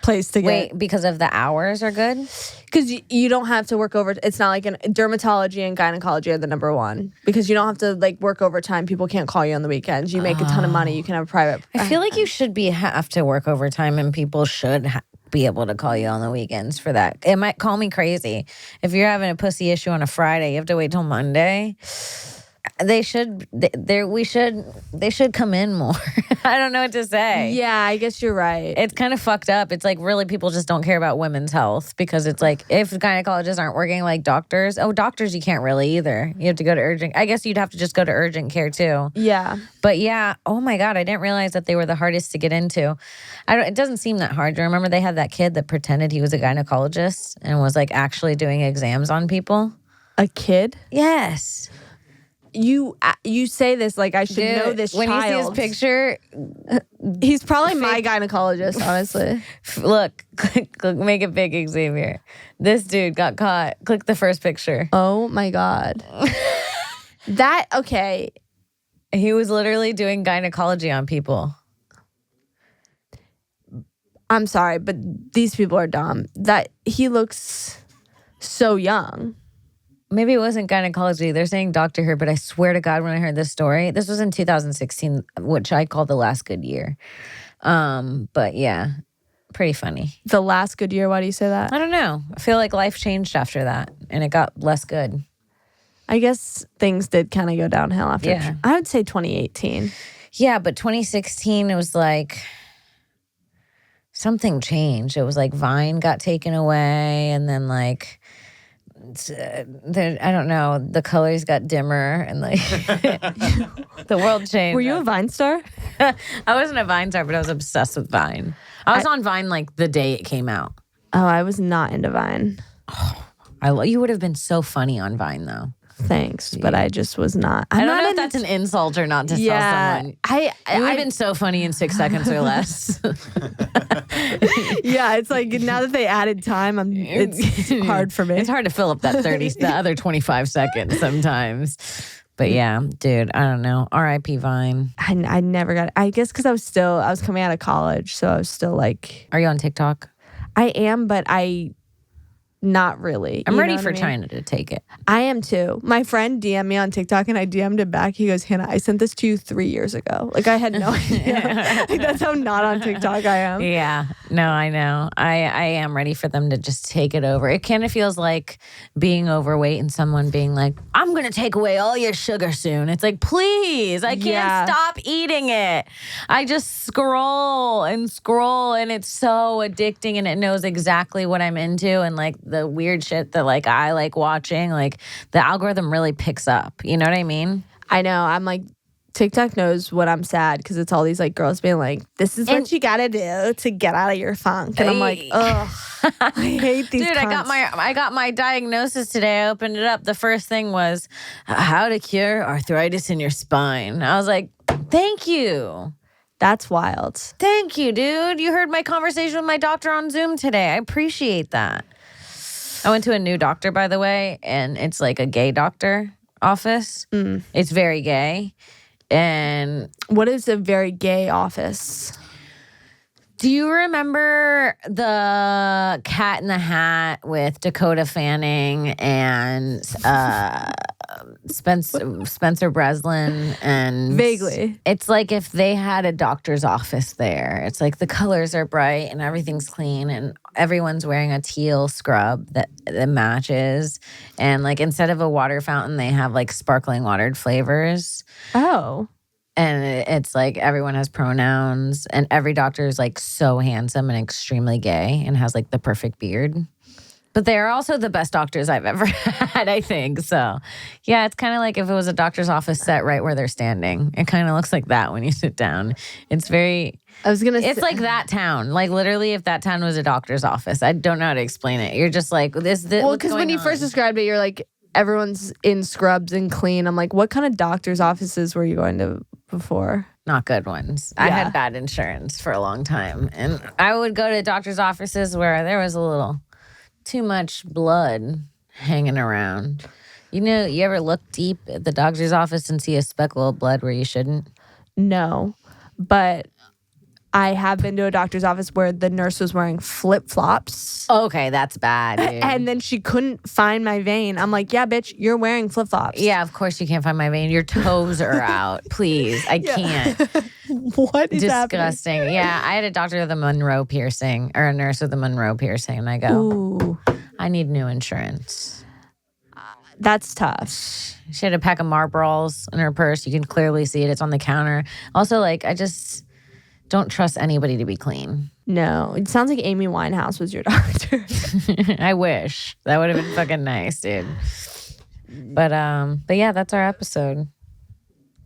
place to get. Wait, because of the hours are good? Because you don't have to work over. It's not like dermatology and gynecology are the number one because you don't have to like work overtime. People can't call you on the weekends. You make a ton of money. You can have a private. I feel like you should have to work overtime and people should be able to call you on the weekends for that. It might call me crazy. If you're having a pussy issue on a Friday, you have to wait till Monday. They should come in more. I don't know what to say. Yeah, I guess you're right. It's kind of fucked up. It's like really people just don't care about women's health because it's like if gynecologists aren't working like doctors, doctors you can't really either. You have to go to urgent. I guess you'd have to just go to urgent care too. Yeah. But yeah, oh my God, I didn't realize that they were the hardest to get into. It doesn't seem that hard. Do you remember they had that kid that pretended he was a gynecologist and was like actually doing exams on people? A kid? Yes. You say this like I should know this when child. When you see his picture, he's probably my gynecologist, honestly. Look, make it big, Xavier. This dude got caught. Click the first picture. Oh my God. Okay. He was literally doing gynecology on people. I'm sorry, but these people are dumb. That he looks so young. Maybe it wasn't gynecology. They're saying doctor here, but I swear to God, when I heard this story, this was in 2016, which I call the last good year. But yeah, pretty funny. The last good year? Why do you say that? I don't know. I feel like life changed after that, and it got less good. I guess things did kind of go downhill after. Yeah. I would say 2018. Yeah, but 2016, it was like something changed. It was like Vine got taken away, and then like I don't know. The colors got dimmer and like the world changed. Were you a Vine star? I wasn't a Vine star, but I was obsessed with Vine. I was on Vine like the day it came out. Oh, I was not into Vine. You would have been so funny on Vine though. Thanks, but I just was not. I don't know if that's an insult or not to tell someone. You would have been so funny in 6 seconds or less. Yeah, it's like now that they added time, it's hard for me. It's hard to fill up that the other 25 seconds sometimes. But yeah, dude, I don't know. R.I.P. Vine. I never got it. I guess because I was coming out of college, so I was still like. Are you on TikTok? I am, but not really. I'm ready for China to take it. I am too. My friend DM'd me on TikTok and I DM'd him back. He goes, Hannah, I sent this to you 3 years ago. Like I had no idea. Like, that's how not on TikTok I am. Yeah. No, I know. I am ready for them to just take it over. It kind of feels like being overweight and someone being like, I'm going to take away all your sugar soon. It's like, please, I can't stop eating it. I just scroll and it's so addicting and it knows exactly what I'm into and like the weird shit that like I like watching, like the algorithm really picks up. You know what I mean? I know. I'm like, TikTok knows when I'm sad because it's all these like girls being like, this is what you gotta do to get out of your funk. And I'm like, ugh, I hate these Dude, I got my diagnosis today. I opened it up. The first thing was how to cure arthritis in your spine. I was like, thank you. That's wild. Thank you, dude. You heard my conversation with my doctor on Zoom today. I appreciate that. I went to a new doctor, by the way, and it's like a gay doctor office. It's very gay. And what is a very gay office? Do you remember the Cat in the Hat with Dakota Fanning and Spencer Breslin? And vaguely, it's like if they had a doctor's office there. It's like the colors are bright and everything's clean and everyone's wearing a teal scrub that matches. And like instead of a water fountain, they have like sparkling watered flavors. Oh. And it's like everyone has pronouns and every doctor is like so handsome and extremely gay and has like the perfect beard. But they are also the best doctors I've ever had, I think. So, yeah, it's kind of like if it was a doctor's office set right where they're standing. It kind of looks like that when you sit down. It's very... It's like that town. Like literally if that town was a doctor's office. I don't know how to explain it. You're just like, this well, because when you first described it, you're like, everyone's in scrubs and clean. I'm like, what kind of doctor's offices were you going to before? Not good ones. Yeah. I had bad insurance for a long time. And I would go to doctor's offices where there was a little too much blood hanging around. You know, you ever look deep at the doctor's office and see a speckle of blood where you shouldn't? No, but I have been to a doctor's office where the nurse was wearing flip-flops. Okay, that's bad, dude. And then she couldn't find my vein. I'm like, yeah, bitch, you're wearing flip-flops. Yeah, of course you can't find my vein. Your toes are out. Please, I can't. What is disgusting. happening? Yeah, I had a doctor with a Monroe piercing, or a nurse with a Monroe piercing, and I go, ooh, I need new insurance. That's tough. She had a pack of Marlboros in her purse. You can clearly see it. It's on the counter. Also, like, I just... don't trust anybody to be clean. No. It sounds like Amy Winehouse was your doctor. I wish. That would have been fucking nice, dude. But yeah, that's our episode.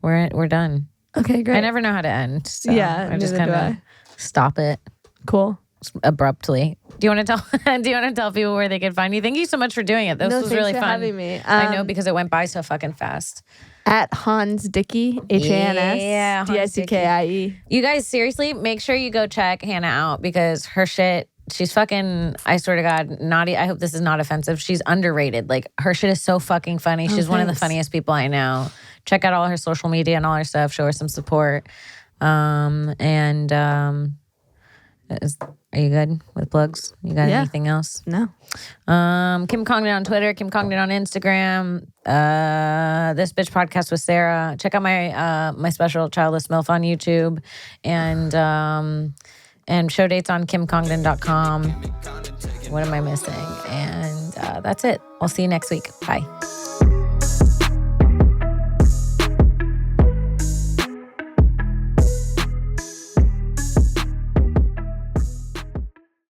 We're done. Okay, great. I never know how to end. So yeah, I just kind of stop it. Cool. Abruptly. Do you want to tell people where they can find you? Thank you so much for doing it. This was really fun. Having me. I know because it went by so fucking fast. At Hans Dickie, Hans yeah, Dickie. You guys, seriously, make sure you go check Hannah out because her shit, she's fucking, I swear to God, naughty. I hope this is not offensive. She's underrated. Like, her shit is so fucking funny. She's one of the funniest people I know. Check out all her social media and all her stuff. Show her some support. Are you good with plugs? You got anything else? No. Kim Congdon on Twitter, Kim Congdon on Instagram. This Bitch Podcast with Sarah. Check out my special Childless MILF on YouTube, and show dates on kimcongdon.com. What am I missing? And that's it. I'll see you next week. Bye.